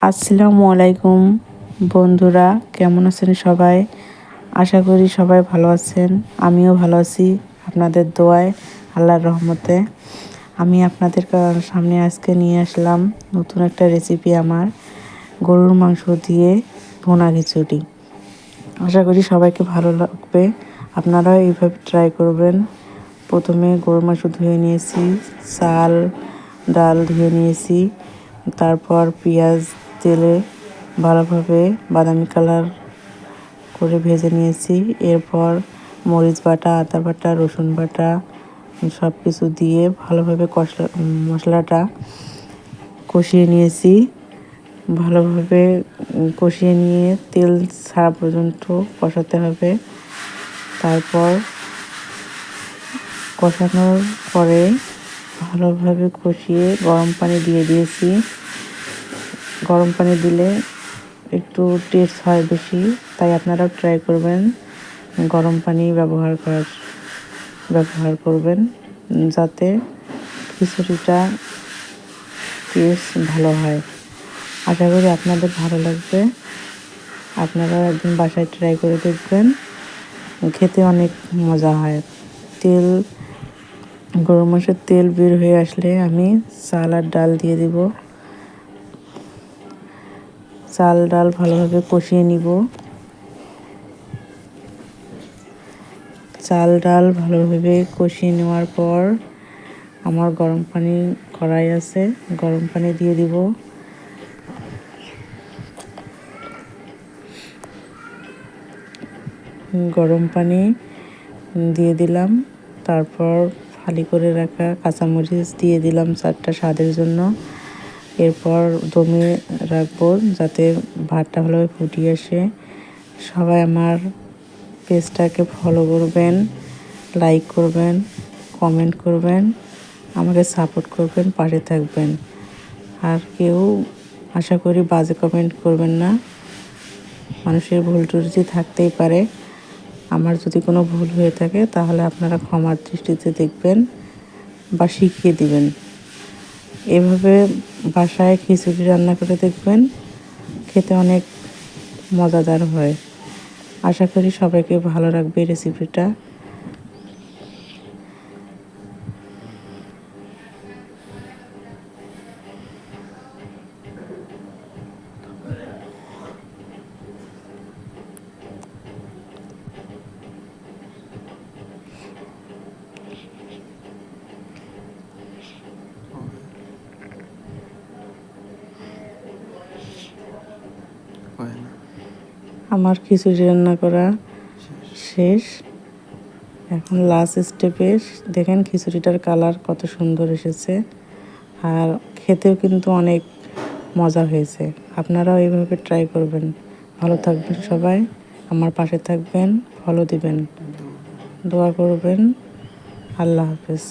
আসসালামু আলাইকুম বন্ধুরা, কেমন আছেন সবাই? আশা করি সবাই ভালো আছেন। আমিও ভালো আছি আপনাদের দোয়ায়, আল্লাহর রহমতে। আমি আপনাদের সামনে আজকে নিয়ে আসলাম নতুন একটা রেসিপি, আমার গরুর মাংস দিয়ে ভুনা খিচুড়ি। আশা করি সবাইকে ভালো লাগবে, আপনারাও এইভাবে ট্রাই করবেন। প্রথমে গরুর মাংস ধুয়ে নিয়েছি, চাল ডাল ধুয়ে নিয়েছি, তারপর পেঁয়াজ তেলে ভালোভাবে বাদামি কালার করে ভেজে নিয়েছি। এরপর মরিচ বাটা, আদা বাটা, রসুন বাটা সব কিছু দিয়ে ভালোভাবে মশলাটা কষিয়ে নিয়েছি। ভালোভাবে কষিয়ে নিয়ে তেল ছাড়া পর্যন্ত কষাতে হবে। তারপর কষানোর পরে ভালোভাবে কষিয়ে গরম পানি দিয়ে দিয়েছি। গরম পানি দিলে একটু টেস্ট হয় বেশি, তাই আপনারাও ট্রাই করবেন গরম পানি ব্যবহার করবেন, যাতে খিচুড়িটা টেস্ট ভালো হয়। আশা করি আপনাদের ভালো লাগবে। আপনারা একদিন বাসায় ট্রাই করে দেখবেন, খেতে অনেক মজা হয়। গরুর মাংসের তেল বের হয়ে আসলে আমি চাল আর ডাল দিয়ে দিব। চাল ডাল ভালোভাবে কষিয়ে নিব। চাল ডাল ভালোভাবে কষিয়ে নেওয়ার পর আমার গরম পানি কড়াই আছে, গরম পানি দিয়ে দিব। গরম পানি দিয়ে দিলাম। তারপর ফালি করে রাখা কাঁচামরিচ দিয়ে দিলাম 4টা স্বাদের জন্য। এরপর দমে রাখবো যাতে ভাতটা ভালোভাবে ফুটিয়ে আসে। সবাই আমার পেজটাকে ফলো করবেন, লাইক করবেন, কমেন্ট করবেন, আমাকে সাপোর্ট করবেন, পাশে থাকবেন। আর কেউ আশা করি বাজে কমেন্ট করবেন না। মানুষের ভুল ত্রুটি থাকতেই পারে। আমার যদি কোনো ভুল হয়ে থাকে তাহলে আপনারা ক্ষমার দৃষ্টিতে দেখবেন বা শিখিয়ে দিবেন। এভাবে বাসায় খিচুড়ি রান্না করে দেখবেন, খেতে অনেক মজাদার হয়। আশা করি সবাইকে ভালো লাগবে রেসিপিটা। আমার খিচুড়ি রান্না করা শেষ। এখন লাস্ট স্টেপে দেখেন খিচুড়িটার কালার কত সুন্দর এসেছে, আর খেতেও কিন্তু অনেক মজা হয়েছে। আপনারাও এইভাবে ট্রাই করবেন। ভালো থাকবেন সবাই, আমার পাশে থাকবেন, ফলো দিবেন, দোয়া করবেন। আল্লাহ হাফেজ।